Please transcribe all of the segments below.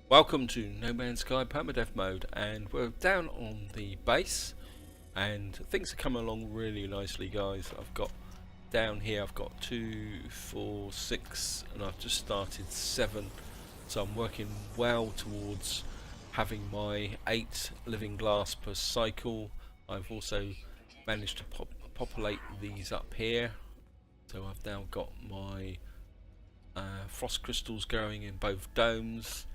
Welcome to No Man's Sky Permadeath mode, and we're down on the base and things are coming along really nicely, guys. I've got down here, I've got 2, 4, 6 and I've just started 7, so I'm working well towards having my 8 living glass per cycle. I've also managed to populate these up here, so I've now got my frost crystals going in both domes.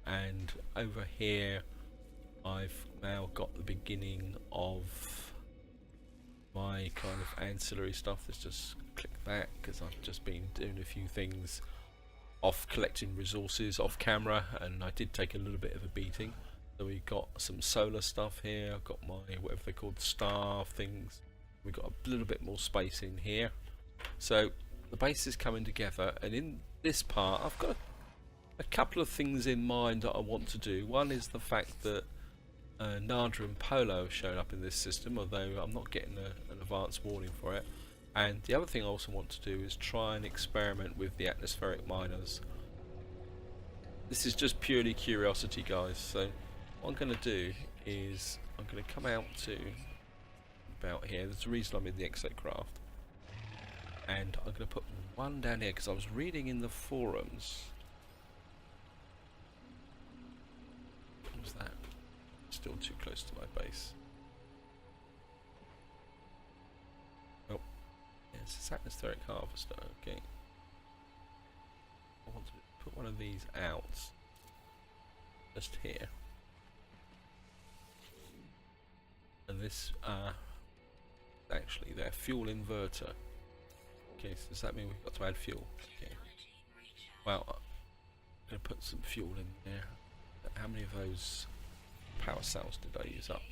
And over here I've now got the beginning of my kind of ancillary stuff. Let's just click that because I've just been doing a few things off, collecting resources off camera, and I did take a little bit of a beating. So we've got some solar stuff here, I've got my whatever they're called, star things. We've got a little bit more space in here. So the base is coming together, and in this part I've got a couple of things in mind that I want to do. One is the fact that Nada and Polo have shown up in this system, although I'm not getting an advance warning for it. And the other thing I also want to do is try and experiment with the atmospheric miners. This is just purely curiosity, guys. So what I'm going to do is I'm going to come out to about here. There's a reason I'm in the exocraft, and I'm going to put one down here because I was reading in the forums. That still too close to my base. Oh, yeah, it's an atmospheric harvester. Okay, I want to put one of these out just here, and this actually their fuel inverter. Okay, so does that mean we've got to add fuel? Okay. Well, I'm going to put some fuel in there. How many of those power cells did I use up?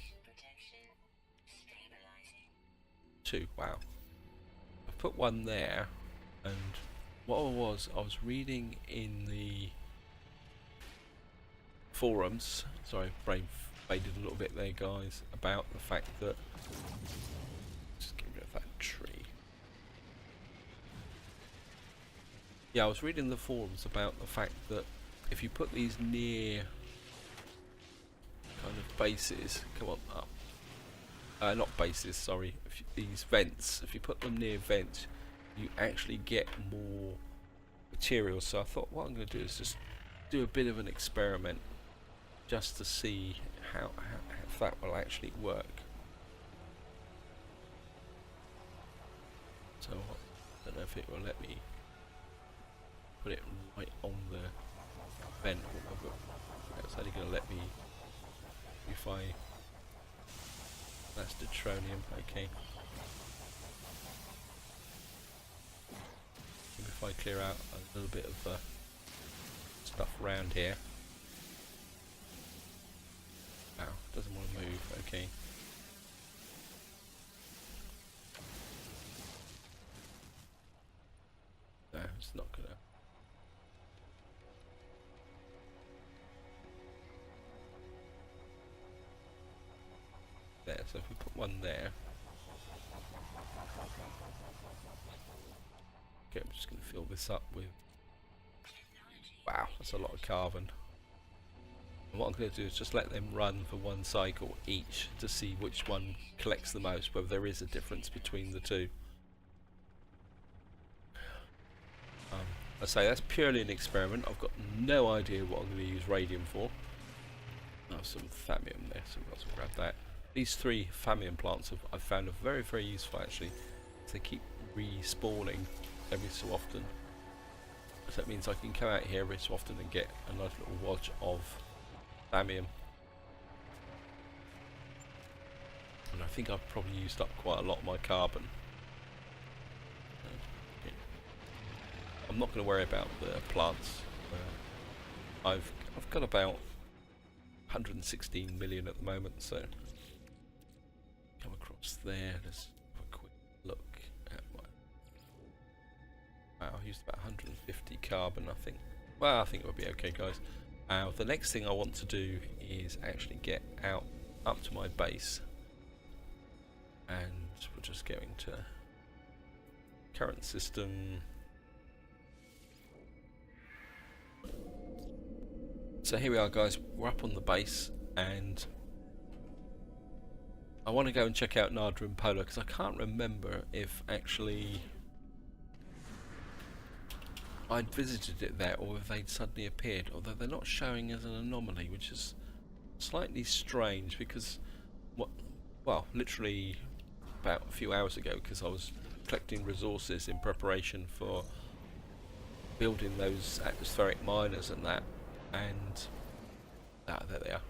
2. Wow. I put one there, and what I was reading in the forums, sorry, brain faded a little bit there, guys, about the fact that, just get rid of that tree. Yeah, I was reading the forums about the fact that if you put these near kind of bases, come on up, not bases, sorry, these vents, if you put them near vents you actually get more material. So I thought what I'm going to do is just do a bit of an experiment just to see how if that will actually work. So I don't know if it will let me put it right on the vent. It's only going to let me if I... That's deuteronium, okay. If I clear out a little bit of stuff around here. Wow, doesn't want to move, okay. No, it's not going to. There, so if we put one there, okay, I'm just going to fill this up with, wow, that's a lot of carbon. And what I'm going to do is just let them run for one cycle each to see which one collects the most, whether there is a difference between the two. I say that's purely an experiment. I've got no idea what I'm going to use radium for. Oh, some thallium there, so I've got to grab that. These 3 thallium plants I've found are very, very useful actually. They keep respawning every so often. So that means I can come out here every so often and get a nice little wodge of thallium. And I think I've probably used up quite a lot of my carbon. Okay. I'm not going to worry about the plants. I've got about 116 million at the moment, so come across there. Let's have a quick look at my. Wow, I used about 150 carbon, I think. Well, I think it will be okay, guys. The next thing I want to do is actually get out up to my base, and we're just going to current system. So here we are, guys. We're up on the base, and I want to go and check out Nada and Polo because I can't remember if actually I'd visited it there or if they'd suddenly appeared, although they're not showing as an anomaly, which is slightly strange because, well, literally about a few hours ago, because I was collecting resources in preparation for building those atmospheric miners and that, and there they are.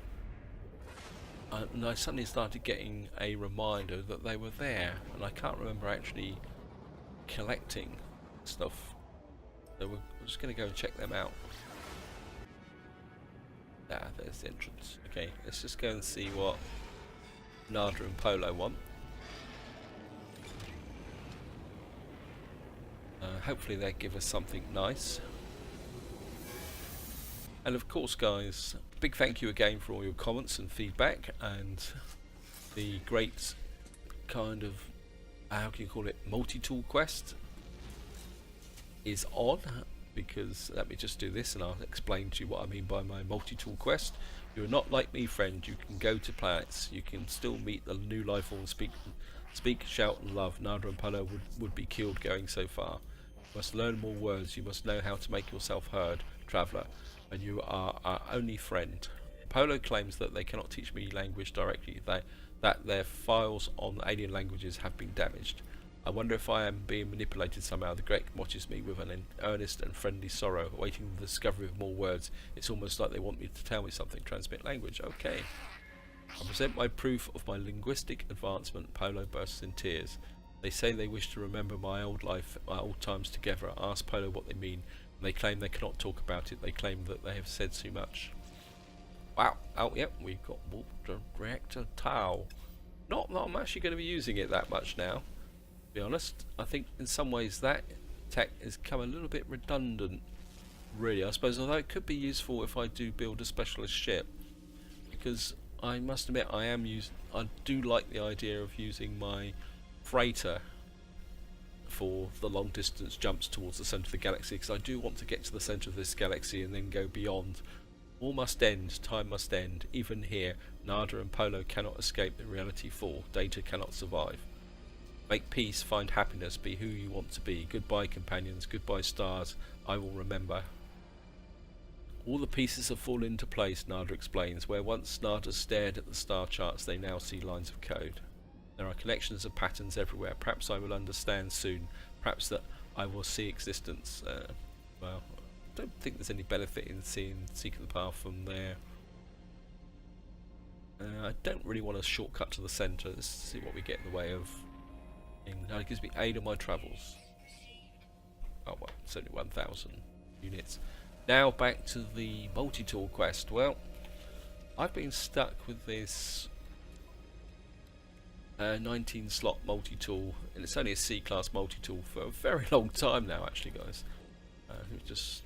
And I suddenly started getting a reminder that they were there, and I can't remember actually collecting stuff. So we're just going to go and check them out. There's the entrance. Okay, let's just go and see what Nada and Polo want. Hopefully they give us something nice. And of course, guys, big thank you again for all your comments and feedback, and the great kind of, how can you call it, multi-tool quest is on, because let me just do this and I'll explain to you what I mean by my multi-tool quest. You're not like me, friend. You can go to planets, you can still meet the new life form, speak, shout and love. Nada and Polo would be killed going so far. You must learn more words, you must know how to make yourself heard, traveller, and you are our only friend. Polo claims that they cannot teach me language directly, that their files on alien languages have been damaged. I wonder if I am being manipulated somehow. The Grek watches me with an earnest and friendly sorrow, awaiting the discovery of more words. It's almost like they want me to tell me something. Transmit language. Okay. I present my proof of my linguistic advancement. Polo bursts in tears. They say they wish to remember my old life, my old times together. I ask Polo what they mean. They claim they cannot talk about it. They claim that they have said too much. Wow. Oh, yep. We've got water reactor Tau. Not that I'm actually going to be using it that much now. To be honest, I think in some ways that tech has come a little bit redundant, really. I suppose, although it could be useful if I do build a specialist ship, because I must admit I do like the idea of using my freighter for the long distance jumps towards the centre of the galaxy, because I do want to get to the centre of this galaxy and then go beyond. All must end, time must end. Even here, Nada and Polo cannot escape the reality fall. Data cannot survive. Make peace, find happiness, be who you want to be. Goodbye companions, goodbye stars, I will remember. All the pieces have fallen into place, Nada explains. Where once Nada stared at the star charts, they now see lines of code. There are connections of patterns everywhere. Perhaps I will understand soon. Perhaps that I will see existence. Well, I don't think there's any benefit in seeking the path from there. I don't really want a shortcut to the centre. Let's see what we get in the way of. Now it gives me aid on my travels. Oh well, it's only 1,000 units. Now back to the multi-tool quest. Well, I've been stuck with this 19 slot multi-tool, and it's only a C-class multi-tool for a very long time now actually, guys. Just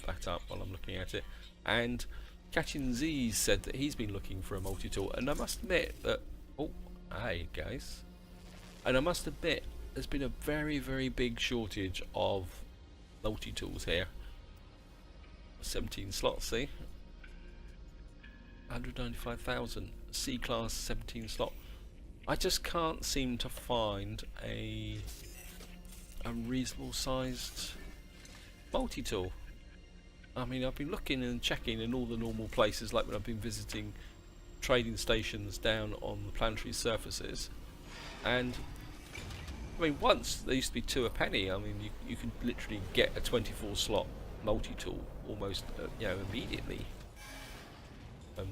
that up while I'm looking at it. And Catching Z's said that he's been looking for a multi-tool, and I must admit that, oh, hey guys, and I must admit there's been a very, very big shortage of multi-tools here. 17 slots, see? 195,000 C-class 17 slot. I just can't seem to find a reasonable sized multi-tool. I mean, I've been looking and checking in all the normal places, like when I've been visiting trading stations down on the planetary surfaces, and I mean, once there used to be 2 a penny. I mean, you could literally get a 24 slot multi-tool almost you know, immediately. Got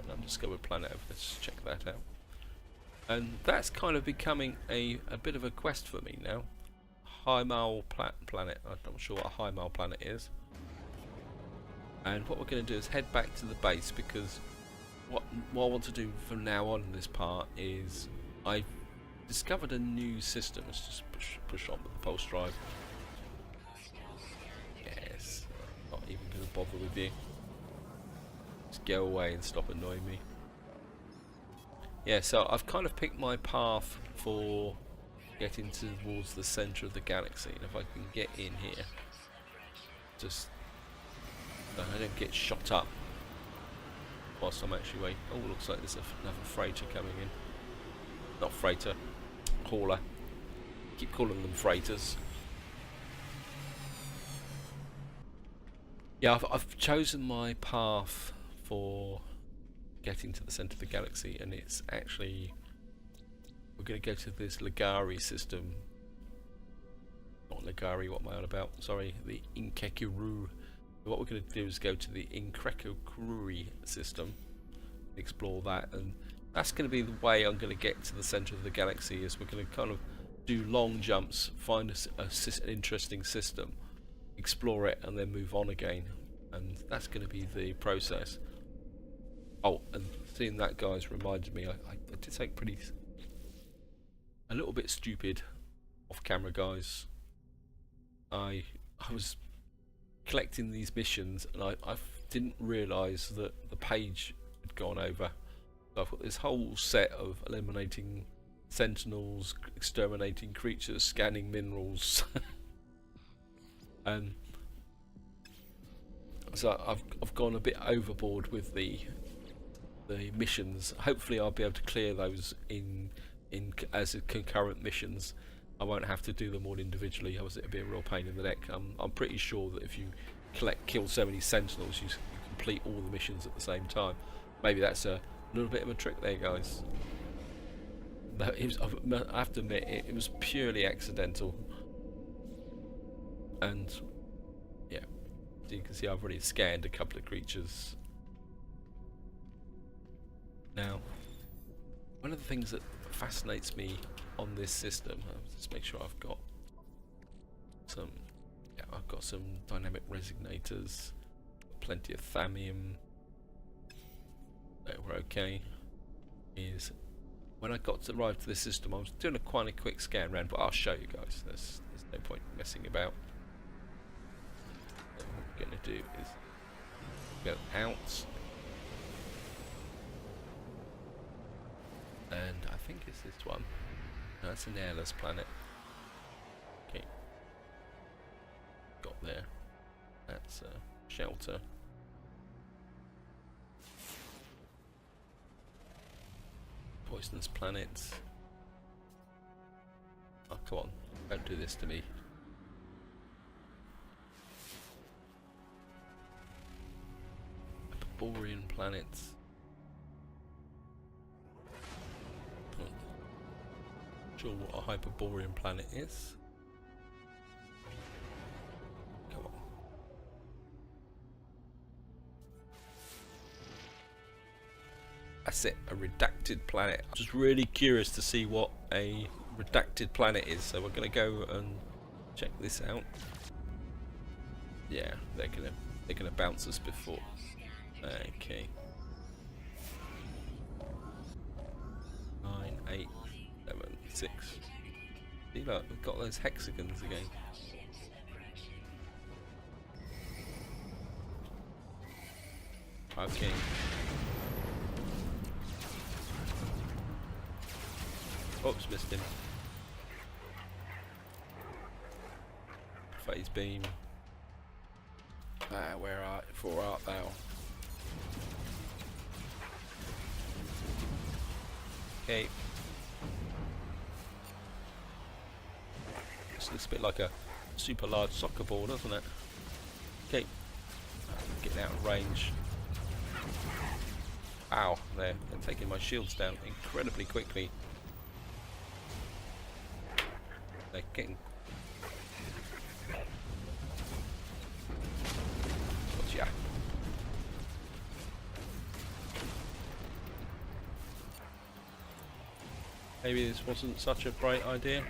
an undiscovered planet over, let's check that out. And that's kind of becoming a bit of a quest for me now. High mile planet. I'm not sure what a high mile planet is. And what we're going to do is head back to the base, because what I want to do from now on in this part is I've discovered a new system. Let's just push on with the pulse drive. Yes, not even going to bother with you. Just go away and stop annoying me. Yeah, so I've kind of picked my path for getting towards the centre of the galaxy, and if I can get in here, just so I don't get shot up whilst I'm actually waiting. Oh, looks like there's another freighter coming in. Not freighter, hauler. Keep calling them freighters. Yeah, I've chosen my path for getting to the centre of the galaxy, and it's actually, we're going to go to this Ligari system. Not Ligari, what am I on about? Sorry, the Inkekuru. What we're going to do is go to the Inkekuru system, explore that, and that's going to be the way I'm going to get to the centre of the galaxy. Is we're going to kind of do long jumps, find an interesting system, explore it, and then move on again, and that's going to be the process. Oh, and seeing that, guys, reminded me I did something pretty a little bit stupid off camera, guys. I was collecting these missions, and I didn't realise that the page had gone over. So I've got this whole set of eliminating Sentinels, exterminating creatures, scanning minerals, and so I've gone a bit overboard with the missions. Hopefully I'll be able to clear those in as concurrent missions. I won't have to do them all individually, else it'd be a real pain in the neck. I'm pretty sure that if you kill so many Sentinels, you complete all the missions at the same time. Maybe that's a little bit of a trick there, guys. But I have to admit, it was purely accidental. And yeah, so you can see I've already scanned a couple of creatures. Now, one of the things that fascinates me on this system, just make sure I've got some, yeah, I've got some dynamic resignators, plenty of thallium. We're okay. Is when I arrived to this system, I was doing quite a quick scan around, but I'll show you guys. There's no point messing about. So what we're going to do is go out, and I think it's this one. No, it's an airless planet. Okay, got there. That's a shelter. Poisonous planets. Oh, come on. Don't do this to me. Hyperborean planets. Not sure what a Hyperborean planet is. Come on. That's it, a redacted planet. I'm just really curious to see what a redacted planet is, so we're going to go and check this out. Yeah, they're gonna bounce us before. Okay. 9, 8, 7, 6. See, look, we've got those hexagons again. Okay. Oops, missed him. Phase beam. Where art thou? Okay. This looks a bit like a super large soccer ball, doesn't it? Okay. Getting out of range. Ow, they're taking my shields down incredibly quickly. They're getting... Gotcha. Maybe this wasn't such a bright idea.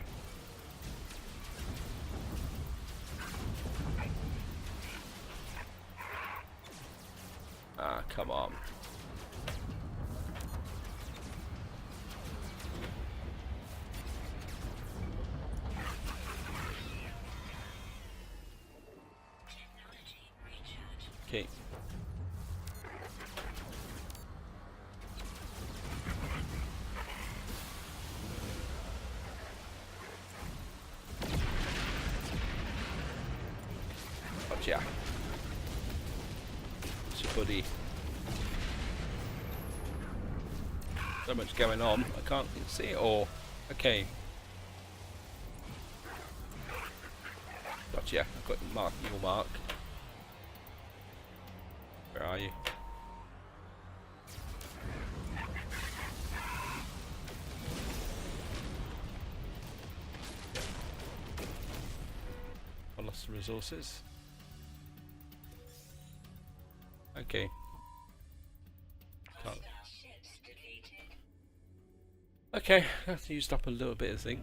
Ah, come on. Okay. Gotcha. buddy. So much going on, I can't see it all. Okay. Gotcha, I've got your mark. Where are you? I lost the resources. Okay. Can't. Okay, that's used up a little bit of zinc.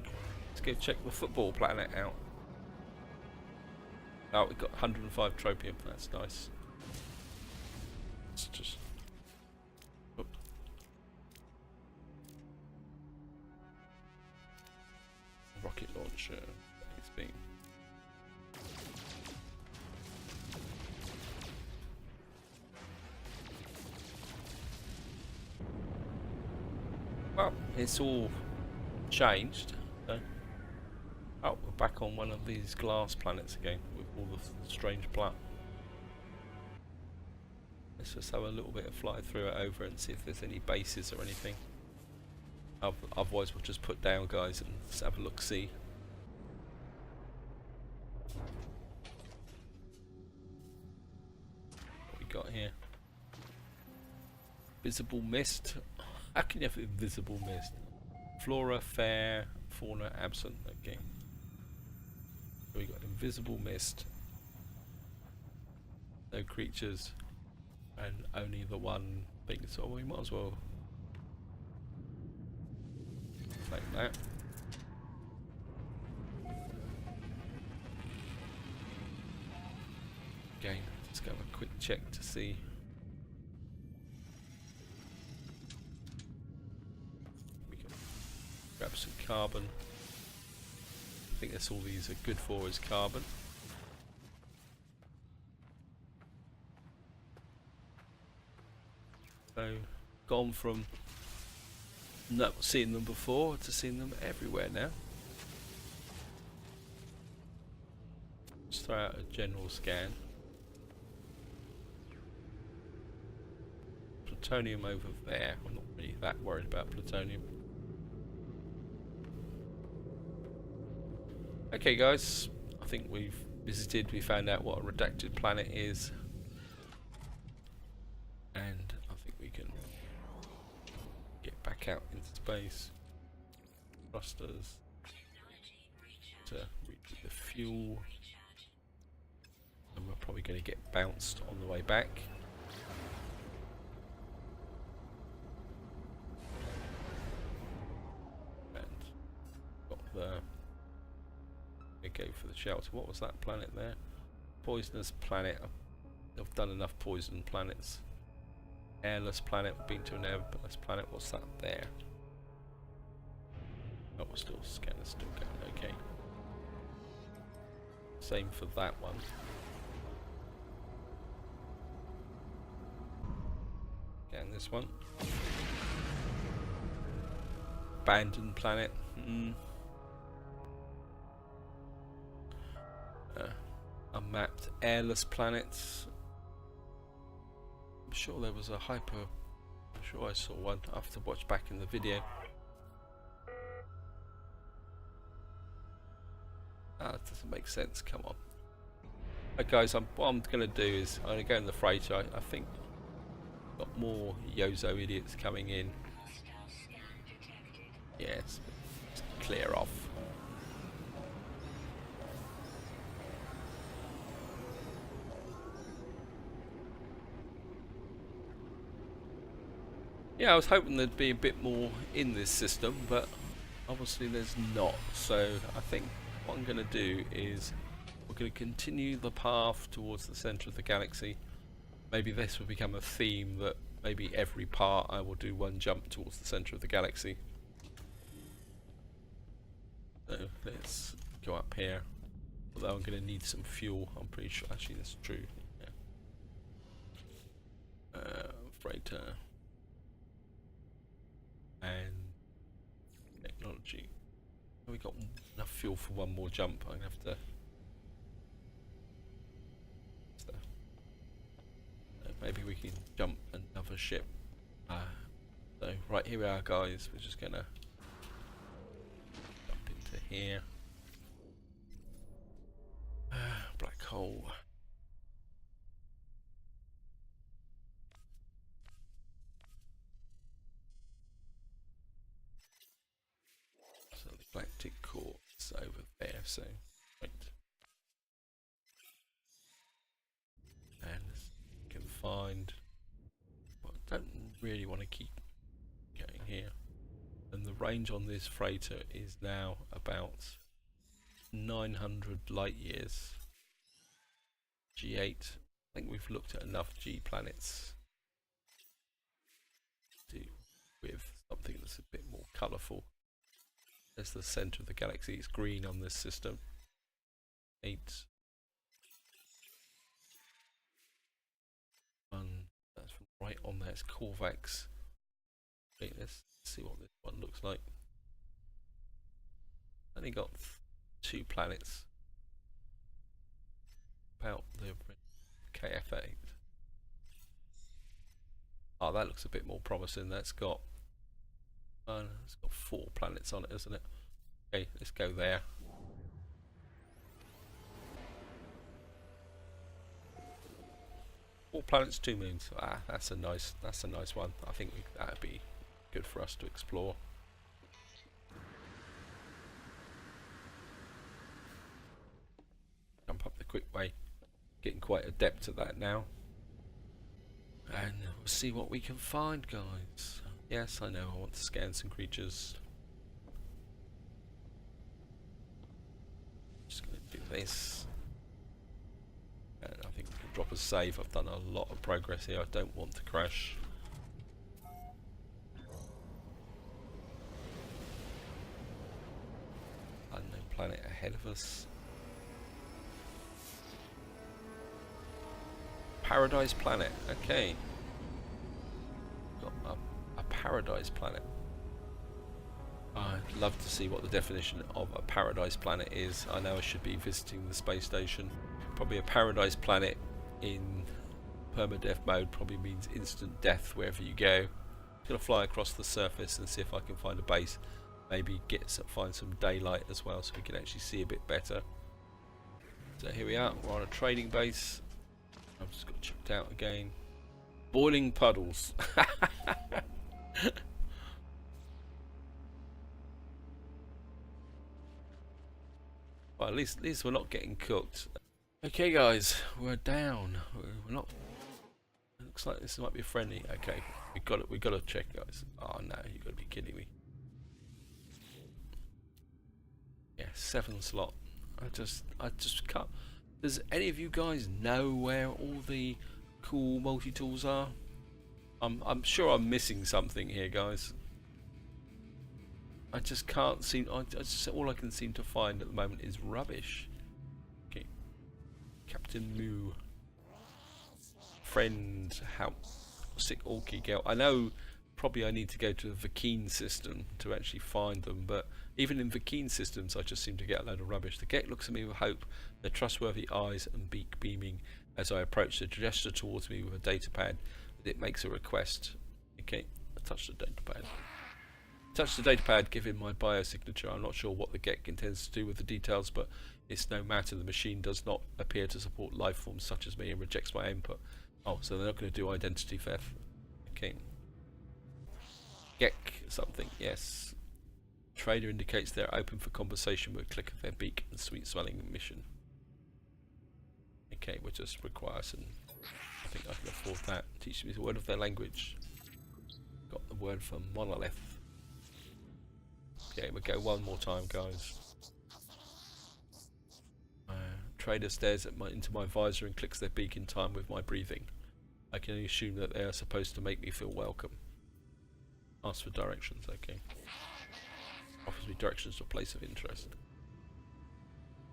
Let's go check the football planet out. Oh, we've got 105 tropium, that's nice. Let's just... Oop. Rocket launcher, it's been... Well, it's all changed. So. Oh, we're back on one of these glass planets again with all the strange plant. Let's just have a little bit of fly through it over and see if there's any bases or anything. Otherwise we'll just put down, guys, and just have a look see. What we got here? Visible mist. How can you have invisible mist? Flora, fair, fauna, absent. Okay. So we got invisible mist. No creatures. And only the one thing. So we might as well like that. Again, let's go have a quick check to see. Grab some carbon. I think that's all these are good for is carbon. So, gone from not seeing them before to seeing them everywhere now. Just throw out a general scan. Plutonium over there. I'm not really that worried about plutonium. Okay guys, I think we found out what a redacted planet is, and I think we can get back out into space. Thrusters to reach the fuel, and we're probably going to get bounced on the way back. And got the go for the shelter. What was that planet there? Poisonous planet. I've done enough poison planets. Airless planet. We've been to an airless planet. What's that there? Oh, we're still scanning, still going. Okay. Same for that one. And this one. Abandoned planet. Unmapped airless planets. I'm sure there was a hyper. I'm sure I saw one. I have to watch back in the video. Ah, that doesn't make sense. Come on. Right, guys, what I'm going to do is I'm going to go in the freighter. I think got more Yozo idiots coming in. Yes, clear off. Yeah, I was hoping there'd be a bit more in this system, but obviously there's not. So I think what I'm going to do is we're going to continue the path towards the centre of the galaxy. Maybe this will become a theme that maybe every part I will do one jump towards the centre of the galaxy. So let's go up here. Although I'm going to need some fuel, I'm pretty sure. Actually, that's true. Yeah. Freighter. And technology. We got enough fuel for one more jump. I'm gonna have to. Maybe we can jump another ship. So right, here we are guys, we're just gonna jump into here. Black hole. So the galactic core is over there, so right. And you can find, well, I don't really want to keep going here. And the range on this freighter is now about 900 light years. G8. I think we've looked at enough G planets to do with something that's a bit more colourful. There's the centre of the galaxy. It's green on this system. 8. That's right on there. It's Corvax. Okay, let's see what this one looks like. Only got 2 planets. About the KF8. Oh, that looks a bit more promising. It's got 4 planets on it, isn't it? Okay, let's go there. Four planets, 2 moons. Ah, that's a nice one. I think that'd be good for us to explore. Jump up the quick way. Getting quite adept at that now. And we'll see what we can find, guys. Yes, I know I want to scan some creatures. Just going to do this. And I think we can drop a save. I've done a lot of progress here. I don't want to crash. Unknown planet ahead of us. Paradise planet. Okay. Got a paradise planet. I'd love to see what the definition of a paradise planet is. I know I should be visiting the space station. Probably a paradise planet in permadeath mode probably means instant death wherever you go. I'm going to fly across the surface and see if I can find a base. Maybe find some daylight as well so we can actually see a bit better. So here we are. We're on a trading base. I've just got checked out again. Boiling puddles. Well, at least we're not getting cooked. Okay, guys, we're down. We're not. It looks like this might be friendly. Okay, we got to check, guys. Oh no, you got to be kidding me. Yeah, 7 slot. I just can't. Does any of you guys know where all the cool multi-tools are? I'm sure I'm missing something here, guys. I just can't seem. All I can seem to find at the moment is rubbish. Okay, Captain Moo, friend, how sick Orky girl. I know. Probably I need to go to the Vakeen system to actually find them, but even in Vakeen systems I just seem to get a load of rubbish. The Gek looks at me with hope, their trustworthy eyes and beak beaming as I approach. The gesture towards me with a data pad. It makes a request. Okay, I touch the data pad. Touch the data pad, give him my biosignature. I'm not sure what the Gek intends to do with the details, but it's no matter. The machine does not appear to support life forms such as me and rejects my input. Oh, so they're not going to do identity theft. Okay. Gek something, yes. Trader indicates they're open for conversation with a click of their beak and sweet smelling mission. Okay, we'll just require some. I think I can afford that. Teach me the word of their language. Got the word for monolith. Okay, we'll go one more time, guys. Trader stares at into my visor and clicks their beak in time with my breathing. I can only assume that they are supposed to make me feel welcome. Ask for directions, okay. Offers me directions to a place of interest.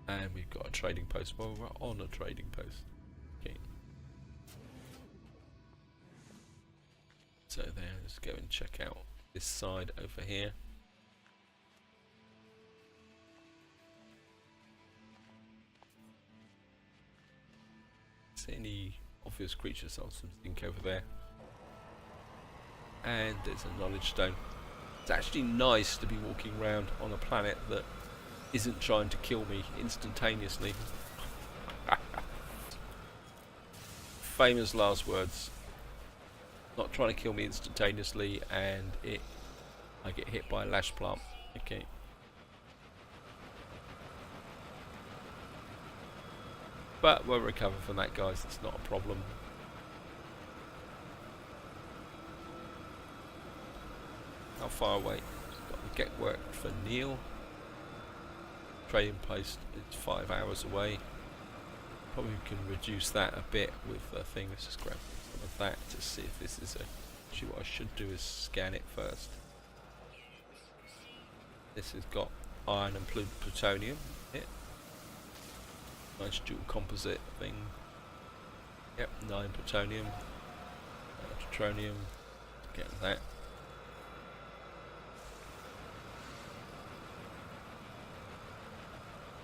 And we've got a trading post. Well, we're on a trading post. Okay. So there, let's go and check out this side over here. See any of obvious creatures. So some zinc over there. And there's a knowledge stone. It's actually nice to be walking around on a planet that isn't trying to kill me instantaneously. Famous last words. Not trying to kill me instantaneously, and I get hit by a lash plant. Okay. But we'll recover from that, guys. It's not a problem. How far away? Got to get work for Neil. Trading post is 5 hours away. Probably can reduce that a bit with the thing. Let's just grab some of that to see if this is a. Actually, what I should do is scan it first. This has got iron and plutonium. Yeah. Nice dual composite thing. Yep, 9 plutonium, deuteronium. Get that.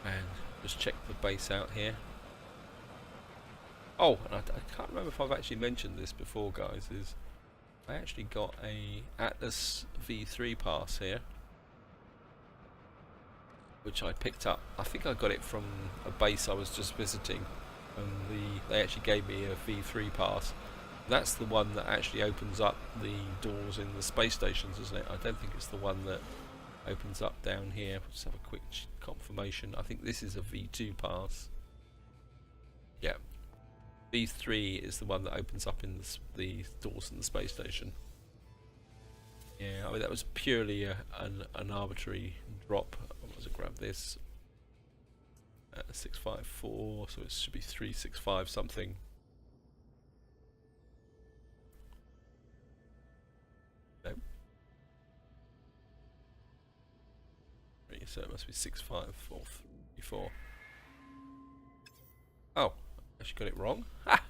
And just check the base out here. Oh, and I can't remember if I've actually mentioned this before, guys. Is I actually got a Atlas V3 pass here, which I picked up. I think I got it from a base I was just visiting, and they actually gave me a V3 pass. That's the one that actually opens up the doors in the space stations, isn't it? I don't think it's the one that opens up down here. Let's have a quick confirmation. I think this is a V2 pass. Yeah. V3 is the one that opens up in the doors in the space station. Yeah, I mean that was purely an arbitrary drop. I was grab this 654, so it should be 365 something. Nope. So it must be 65434. Oh, I actually got it wrong. Ha!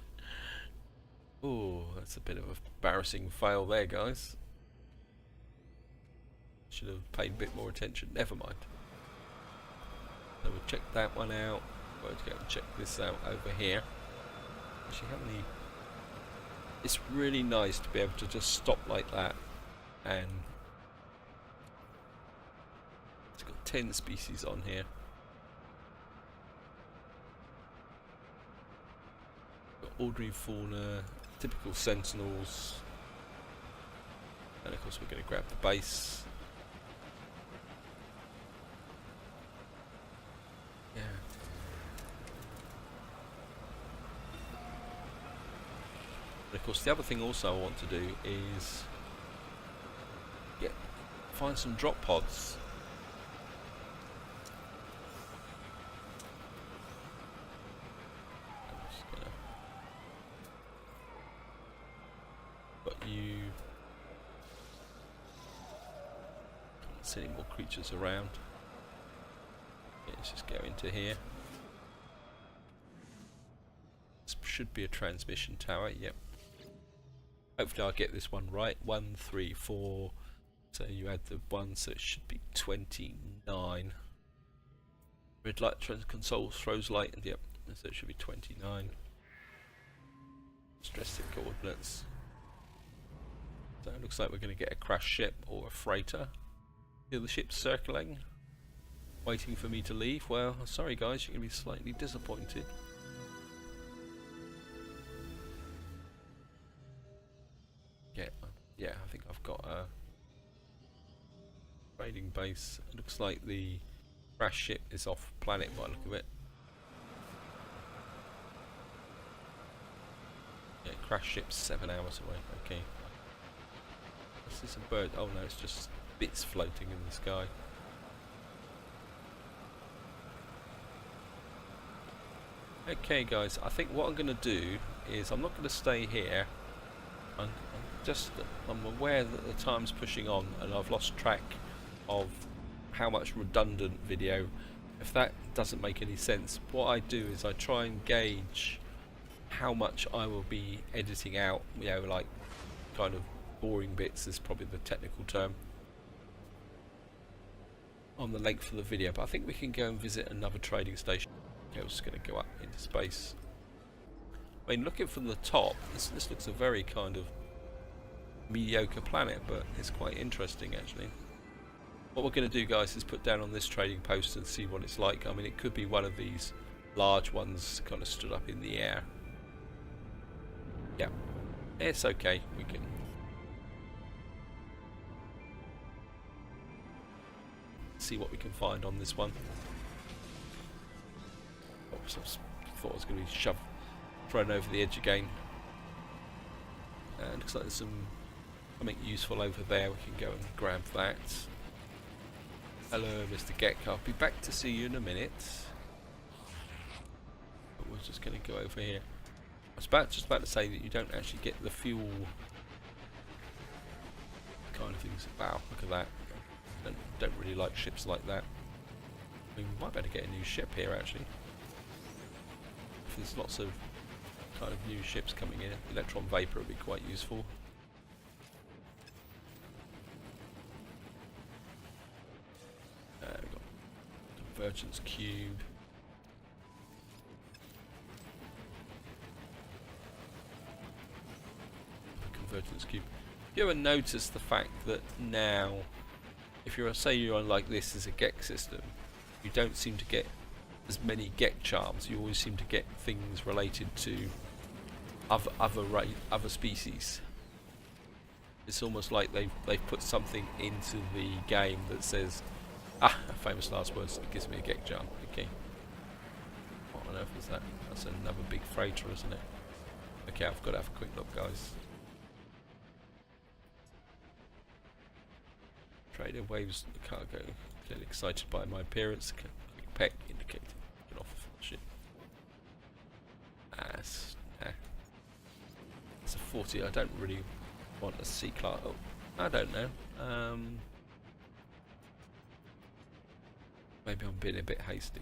Oh, that's a bit of an embarrassing fail there, guys. Should have paid a bit more attention. Never mind. So we'll check that one out. We'll go and check this out over here. Actually, how many? It's really nice to be able to just stop like that, and it's got 10 species on here. Got ordinary fauna, typical sentinels, and of course we're going to grab the base. Yeah. And of course the other thing also I want to do is find some drop pods. But you can't see any more creatures around. Let's just go into here. This should be a transmission tower. Yep. Hopefully I'll get this one right. 1, 3, 4. So you add the 1, so it should be 29. Red light console throws light, and yep, so it should be 29. Stress the coordinates. So it looks like we're going to get a crash ship or a freighter. Feel the ship circling, waiting for me to leave. Well, sorry guys, you're going to be slightly disappointed. Yeah, I think I've got a trading base. It looks like the crash ship is off planet by the look of it. Yeah, crash ship's 7 hours away. Okay. Is this a bird? Oh no, it's just bits floating in the sky. Okay guys, I think what I'm going to do is I'm not going to stay here. I'm aware that the time's pushing on and I've lost track of how much redundant video. If that doesn't make any sense, what I do is I try and gauge how much I will be editing out, you know, like kind of boring bits is probably the technical term, on the length of the video. But I think we can go and visit another trading station. Okay, we're just going to go up into space. I mean, looking from the top, this looks a very kind of mediocre planet, but it's quite interesting actually. What we're going to do, guys, is put down on this trading post and see what it's like. I mean, it could be one of these large ones kind of stood up in the air. Yeah, it's okay. We can see what we can find on this one. Oh, so I thought I was going to be thrown over the edge again. And looks like there's something useful over there. We can go and grab that. Hello, Mr. Gek. I'll be back to see you in a minute. But we're just going to go over here. I was just about to say that you don't actually get the fuel kind of things. Wow, look at that. Don't really like ships like that. I mean, we might better get a new ship here actually. There's lots of kind of new ships coming in. Electron vapor would be quite useful. We've got Convergence Cube. Convergence Cube. Have you ever noticed the fact that now, if you're on like this as a Gek system, you don't seem to get as many Gek charms. You always seem to get things related to other species. It's almost like they've put something into the game that says, famous last words, it gives me a Gek charm. Okay. What on earth is that? That's another big freighter, isn't it? Okay, I've got to have a quick look, guys. Trader waves the cargo. Clearly excited by my appearance. Quick peck indicating get off the ship. It's a 40. I don't really want a C-class. Oh, I don't know. Maybe I'm being a bit hasty.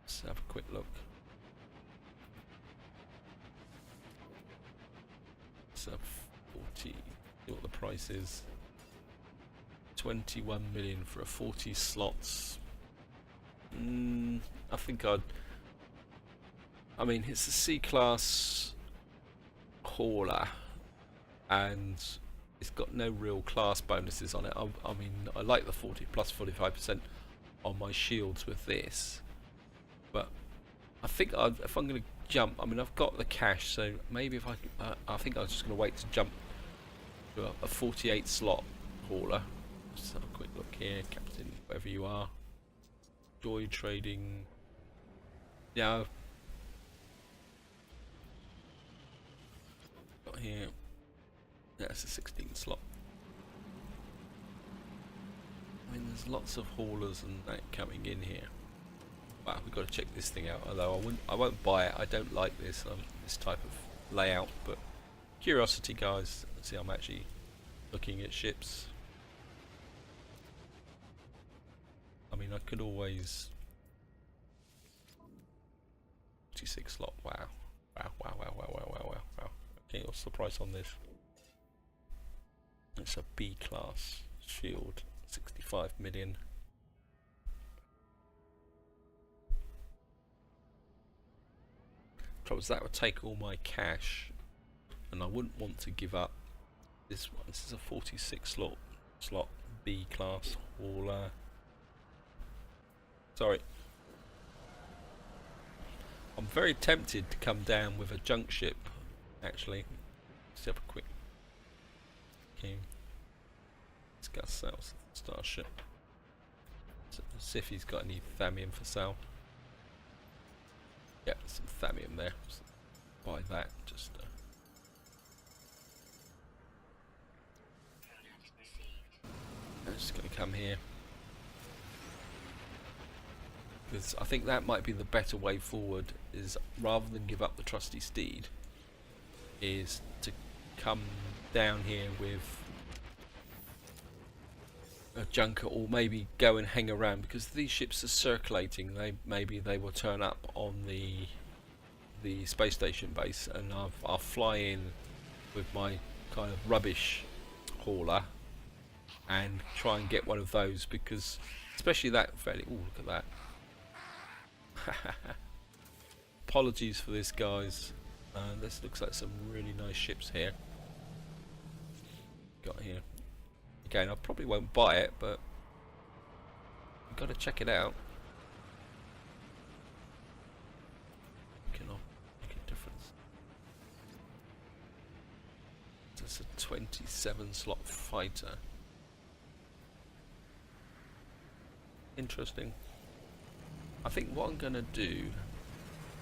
Let's have a quick look. It's a 40. See what the price is. 21 million for a 40 slots. I think I mean, it's a C-class hauler, and it's got no real class bonuses on it. I mean, I like the 40 plus 45% on my shields with this, but I think if I'm going to jump, I mean, I've got the cash, so maybe if I think I was just going to wait to jump to a 48 slot hauler. Let's have a quick look here, Captain, wherever you are. Joy trading. Yeah. Got here. That's a 16 slot. I mean, there's lots of haulers and that coming in here. Wow, we've got to check this thing out. Although I won't buy it. I don't like this type of layout. But curiosity, guys. See, I'm actually looking at ships. I mean, I could always 46 slot. Wow. Okay, what's the price on this? It's a B class shield, 65 million. Trouble is that would take all my cash, and I wouldn't want to give up this one. This is a 46 slot B class hauler. Sorry. I'm very tempted to come down with a junk ship, actually. Let's have a quick. Okay. Let's get ourselves a starship. See if he's got any thamium for sale. Yeah, there's some thamium there. Just buy that. Just. I'm just going to come here. Because I think that might be the better way forward, is rather than give up the trusty steed, is to come down here with a junker, or maybe go and hang around, because these ships are circulating. Maybe they will turn up on the space station base, and I'll fly in with my kind of rubbish hauler and try and get one of those, because especially that fairly. Oh, look at that. Apologies for this, guys. This looks like some really nice ships here. Got here. Again, I probably won't buy it, but you've got to check it out. Make a difference. That's a 27 slot fighter. Interesting. I think what I'm gonna do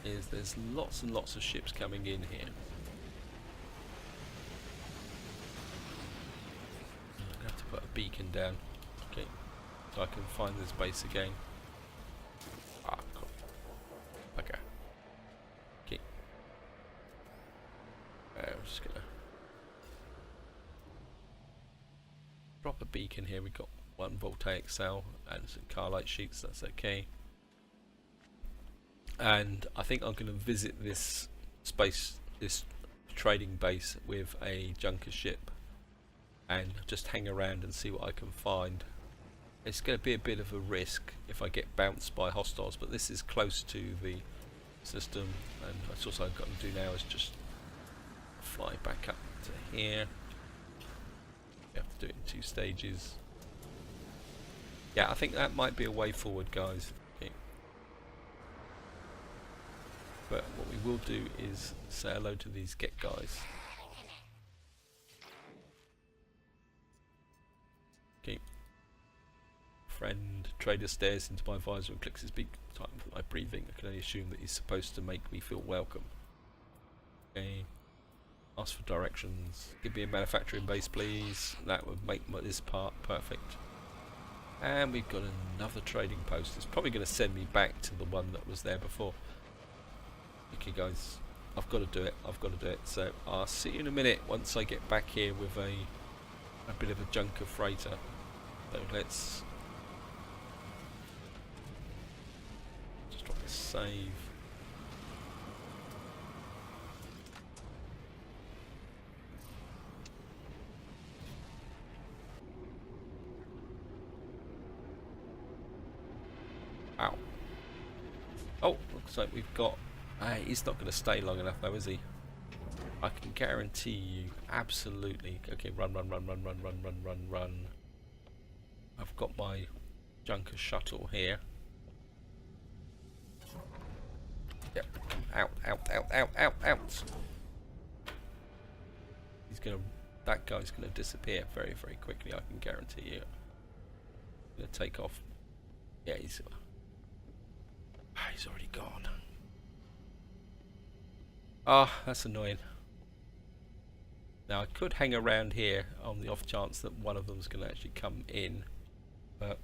is there's lots and lots of ships coming in here. I'm gonna have to put a beacon down, okay, so I can find this base again. Ah, cool. Okay. Okay. I'm just gonna drop a beacon here. We've got one voltaic cell and some carlite sheets, that's okay. And I think I'm going to visit this trading base with a junker ship and just hang around and see what I can find. It's going to be a bit of a risk if I get bounced by hostiles, but this is close to the system, and that's all I've got to do now is just fly back up to here. You have to do it in 2 stages. Yeah, I think that might be a way forward, guys. Okay. But what we will do is say hello to these get guys. Okay. Friend, trader stares into my visor and clicks his beak. Time for my breathing. I can only assume that he's supposed to make me feel welcome. Okay. Ask for directions. Give me a manufacturing base, please. That would make this part perfect. And we've got another trading post. It's probably going to send me back to the one that was there before. Okay guys, I've got to do it. I've got to do it. So I'll see you in a minute once I get back here with a bit of a junker freighter. So let's just drop a save. Ow. Oh, looks like we've got... he's not going to stay long enough though, is he? I can guarantee you, absolutely. Okay, run. I've got my junker shuttle here. Yep. Out. He's going to... That guy's going to disappear very, very quickly, I can guarantee you. Going to take off. Yeah, he's already gone. Ah, that's annoying. Now I could hang around here on the off chance that one of them's going to actually come in, but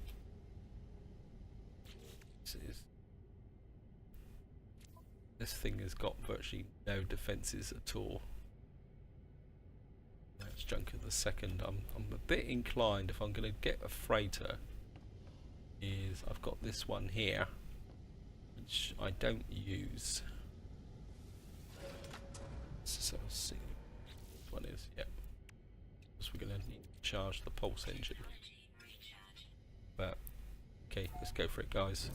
this thing has got virtually no defences at all. That's Junker the second. I'm a bit inclined, if I'm going to get a freighter, is I've got this one here, which I don't use. So let's see which one is. Yep. Because we're going to need to charge the pulse engine. But okay, let's go for it, guys.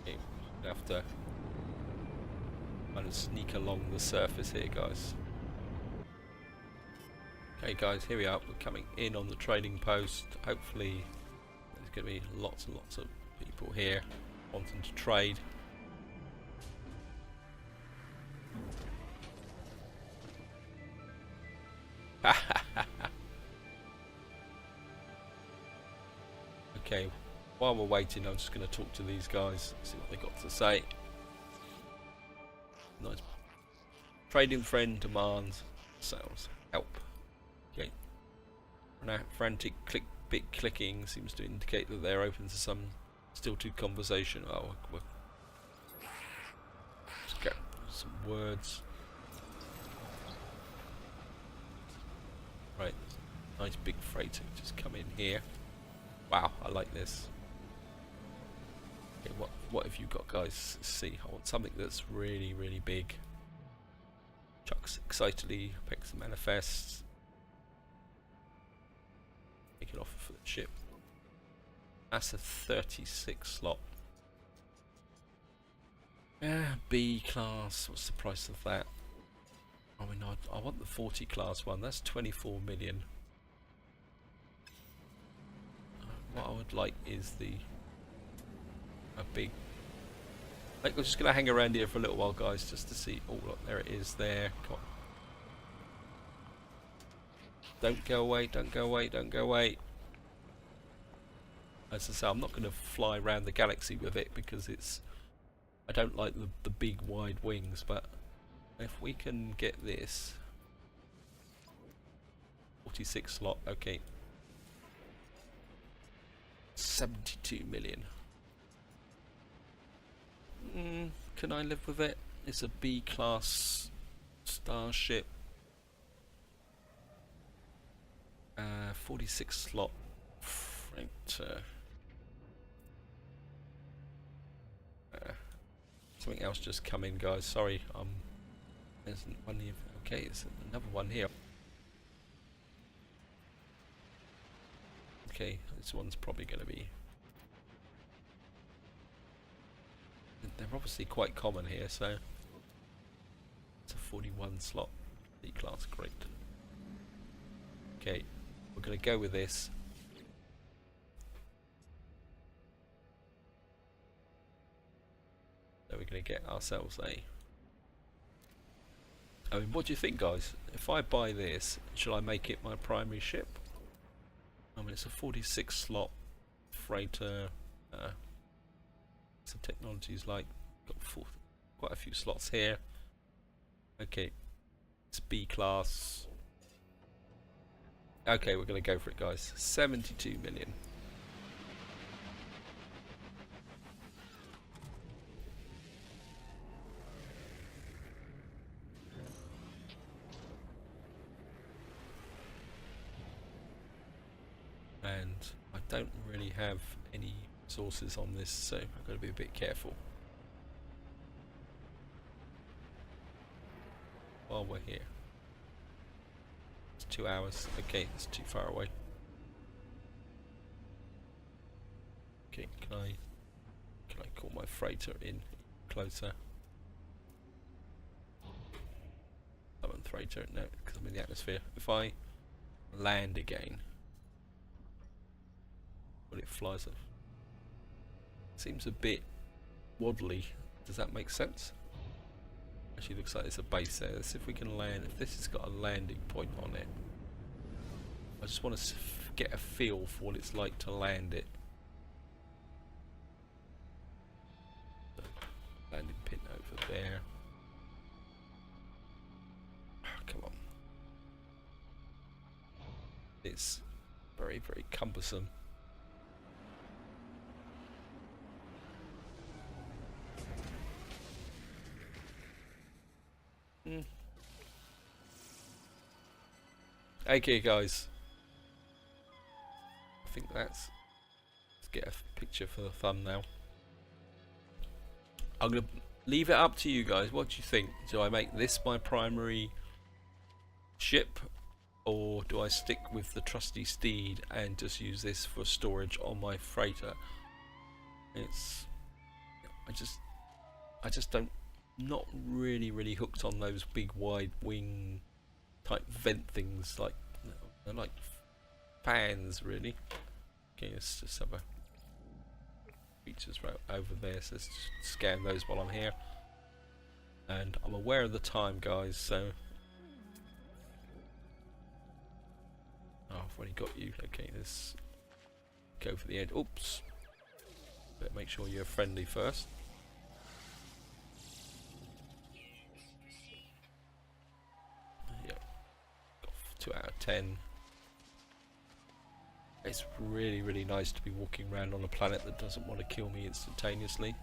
Okay, we have to kind of sneak along the surface here, guys. Okay guys, here we are, we're coming in on the trading post. Hopefully there's going to be lots and lots of people here wanting to trade. Okay, while we're waiting, I'm just going to talk to these guys, see what they got to say. Nice. Trading friend demands sales help. Okay. Now, frantic bit clicking seems to indicate that they're open to some stilted conversation. Oh, we'll just get some words. Right, nice big freighter just come in here. Wow, I like this. Okay, what have you got, guys? Let's see, I want something that's really, really big. Chucks excitedly, picks the manifests. Take it off for the ship. That's a 36 slot. Yeah, B class. What's the price of that? I mean, I want the 40 class one. That's 24 million. What I would like is a big. I think we're just gonna hang around here for a little while, guys, just to see. Oh, look, there it is. There. Come on. Don't go away. Don't go away. Don't go away. As I say, I'm not going to fly around the galaxy with it because I don't like the big wide wings, but if we can get this 46 slot, okay, 72 million. Can I live with it? It's a B class starship, 46 slot freighter. Something else just come in, guys. Sorry, there's one here. Okay, there's another one here. Okay, this one's probably going to be. They're obviously quite common here, so it's a 41 slot D class, great. Okay, we're going to go with this. So we're going to get ourselves a. I mean, what do you think, guys? If I buy this, should I make it my primary ship? I mean, it's a 46 slot freighter. Some technologies like got quite a few slots here. Okay, it's B class. Okay, we're going to go for it, guys. 72 million. And I don't really have any resources on this, so I've got to be a bit careful while we're here. It's 2 hours. Okay, it's too far away. Okay, can I call my freighter in closer? Summon freighter. No, because I'm in the atmosphere. If I land again, well, it flies off. Seems a bit waddly. Does that make sense? Actually, looks like there's a base there. Let's see if we can land. If this has got a landing point on it, I just want to get a feel for what it's like to land it. Landing pin over there. Oh, come on. It's very, very cumbersome. Okay, guys. I think let's get a picture for the thumbnail. I'm going to leave it up to you guys. What do you think? Do I make this my primary ship, or do I stick with the trusty steed and just use this for storage on my freighter? I just don't. Not really hooked on those big wide wing type vent things. Like, they're like fans, really. Okay, let's just have a features right over there, so let's just scan those while I'm here. And I'm aware of the time, guys, so oh, I've already got you. Okay, let's go for the end. Oops, better make sure you're friendly first. Yep, got 2 out of 10. It's really nice to be walking around on a planet that doesn't want to kill me instantaneously.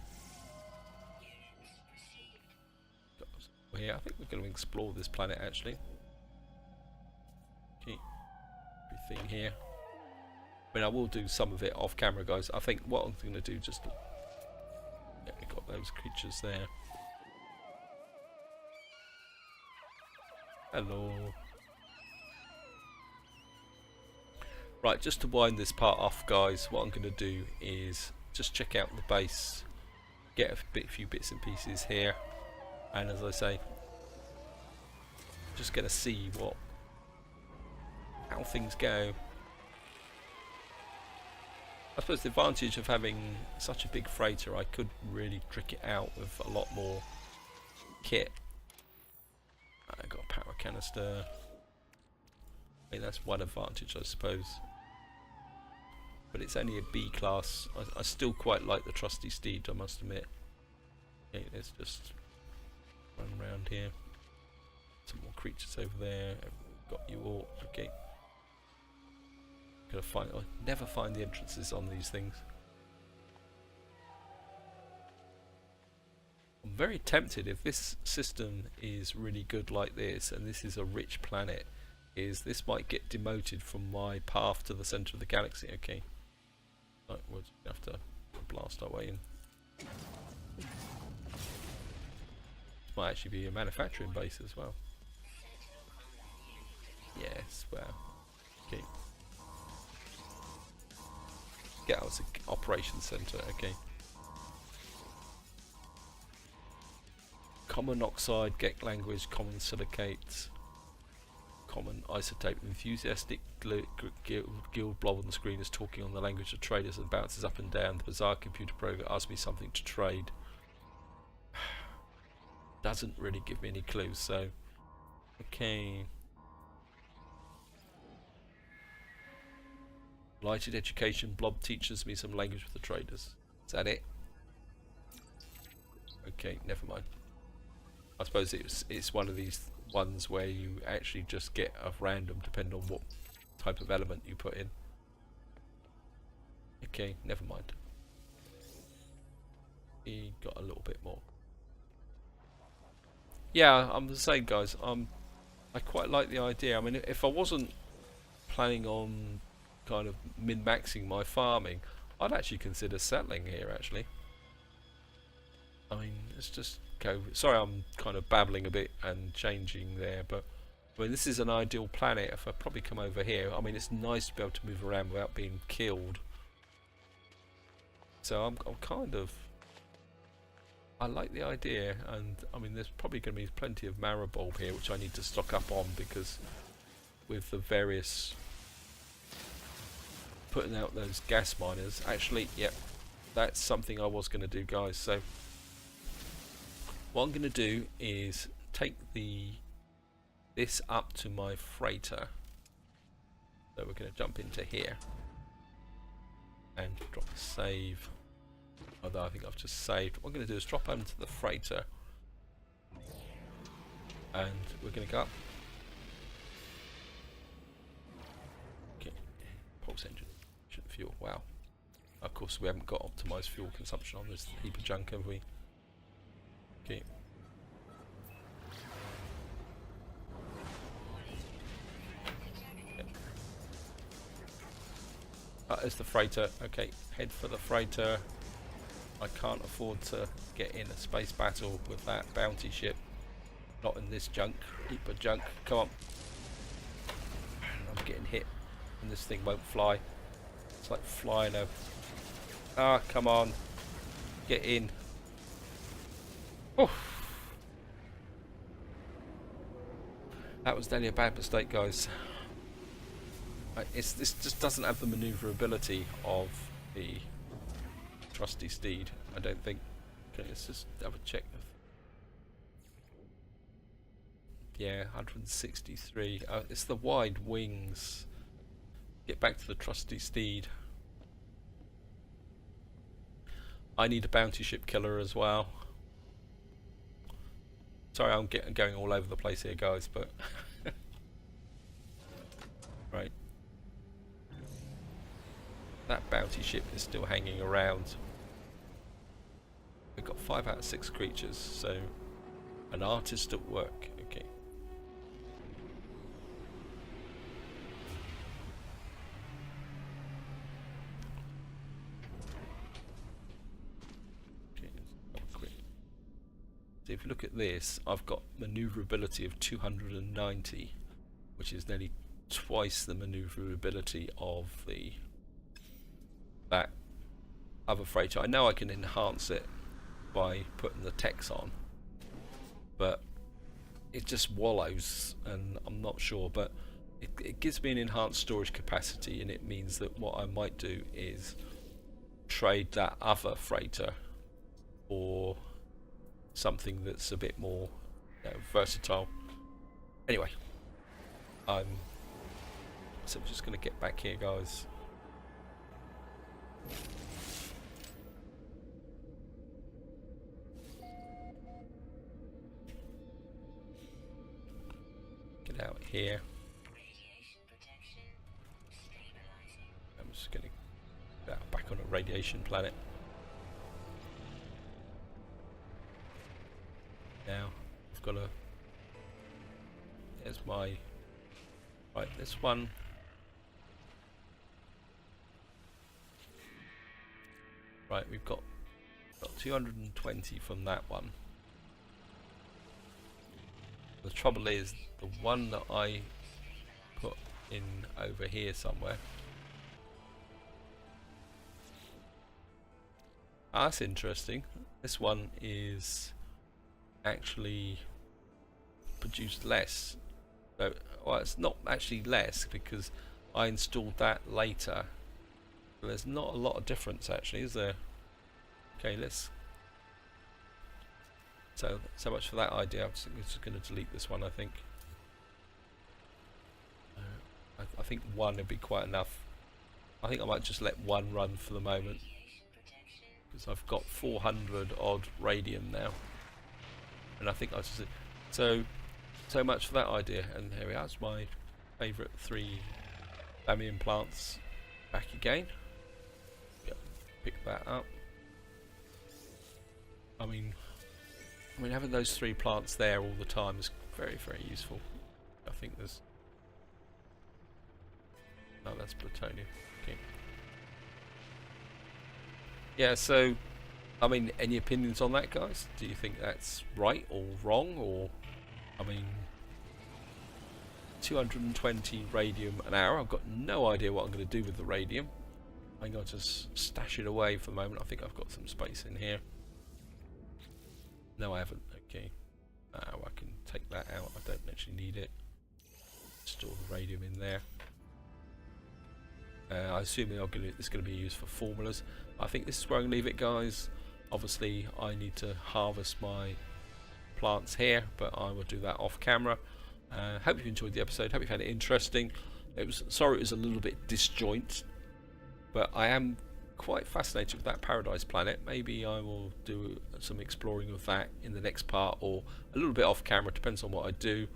Here, I think we're going to explore this planet actually. Okay, everything here. I mean, I will do some of it off camera, guys. I think what I'm going to do just. Yeah, we got those creatures there. Hello. Right, just to wind this part off, guys, what I'm going to do is just check out the base, get a few bits and pieces here, and as I say, just going to see how things go. I suppose the advantage of having such a big freighter, I could really trick it out with a lot more kit. I got a power canister. I mean, that's one advantage, I suppose. But it's only a B class. I still quite like the trusty steed, I must admit. Okay, let's just run around here. Some more creatures over there. Got you all. Okay. Gotta find. I never find the entrances on these things. I'm very tempted, if this system is really good like this, and this is a rich planet, this might get demoted from my path to the centre of the galaxy. Okay. Right, we'll just have to blast our way in. This might actually be a manufacturing base as well. Yes, well. Okay. Get out an operations centre, okay. Common oxide, get language, common silicate, common isotope. Enthusiastic guild blob on the screen is talking on the language of traders and bounces up and down. The bizarre computer program asks me something to trade. Doesn't really give me any clues, so okay. Lighted education, blob teaches me some language with the traders. Is that it? Okay, never mind. I suppose it's one of these ones where you actually just get a random depending on what type of element you put in. Okay, never mind. He got a little bit more. Yeah, I'm the same, guys. I quite like the idea. I mean, if I wasn't planning on kind of min-maxing my farming, I'd actually consider settling here, actually. I mean, let's just go. Sorry, I'm kind of babbling a bit and changing there, but I mean, this is an ideal planet. If I probably come over here, I mean, it's nice to be able to move around without being killed. So I'm kind of, I like the idea, and I mean, there's probably going to be plenty of marrow bulb here, which I need to stock up on, because with the various putting out those gas miners, actually, yep, that's something I was going to do, guys. So what I'm going to do is take this up to my freighter. So we're going to jump into here and drop a save. Although I think I've just saved. What I'm going to do is drop onto the freighter, and we're going to go up. Okay, pulse engine, fuel. Wow. Of course, we haven't got optimized fuel consumption on this heap of junk, have we? Okay. There's the freighter. Okay, head for the freighter. I can't afford to get in a space battle with that bounty ship. Not in this junk. Heap of junk. Come on. I'm getting hit, and this thing won't fly. It's like flying a. Ah, come on. Get in. Oof. That was nearly a bad mistake, guys. This just doesn't have the manoeuvrability of the trusty steed, I don't think. Okay, let's just have a check. Yeah, 163. It's the wide wings. Get back to the trusty steed. I need a bounty ship killer as well. Sorry, I'm going all over the place here, guys, but right. That bounty ship is still hanging around. We've got 5 out of 6 creatures, so an artist at work. Okay. basically, if you look at this, I've got maneuverability of 290, which is nearly twice the maneuverability of that other freighter. I know I can enhance it by putting the text on, but it just wallows, and I'm not sure, but it gives me an enhanced storage capacity, and it means that what I might do is trade that other freighter for something that's a bit more, you know, versatile. Anyway, so I'm just going to get back here, guys. Get out here. I'm just going to get back on a radiation planet. Now I've got there's my, right, this one. Right, we've got 220 from that one. The trouble is, the one that I put in over here somewhere. That's interesting. This one is actually produced less. So, well, it's not actually less because I installed that later. So there's not a lot of difference actually, is there? Okay, let's. So much for that idea. I'm just going to delete this one, I think. I think one would be quite enough. I think I might just let one run for the moment, because I've got 400 odd radium now, and I think I just so much for that idea. And here we are. It's my favourite 3 Bamian plants back again. Yep, pick that up. I mean having those 3 plants there all the time is very, very useful. I think there's. No, that's plutonium. Okay. Yeah, so, I mean, any opinions on that, guys? Do you think that's right or wrong? Or, I mean, 220 radium an hour. I've got no idea what I'm going to do with the radium. I'm going to just stash it away for the moment. I think I've got some space in here. No, I haven't. Okay. I can take that out. I don't actually need it. Store the radium in there. I assume it's going to be used for formulas. I think this is where I'm going to leave it, guys. Obviously, I need to harvest my plants here, but I will do that off camera. Hope you enjoyed the episode. Hope you found it interesting. Sorry it was a little bit disjoint, but I am quite fascinated with that Paradise planet. Maybe I will do some exploring of that in the next part, or a little bit off camera, depends on what I do.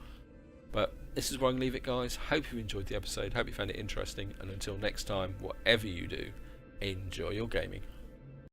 But this is where I'm going to leave it, guys. Hope you enjoyed the episode. Hope you found it interesting. And until next time, whatever you do, enjoy your gaming.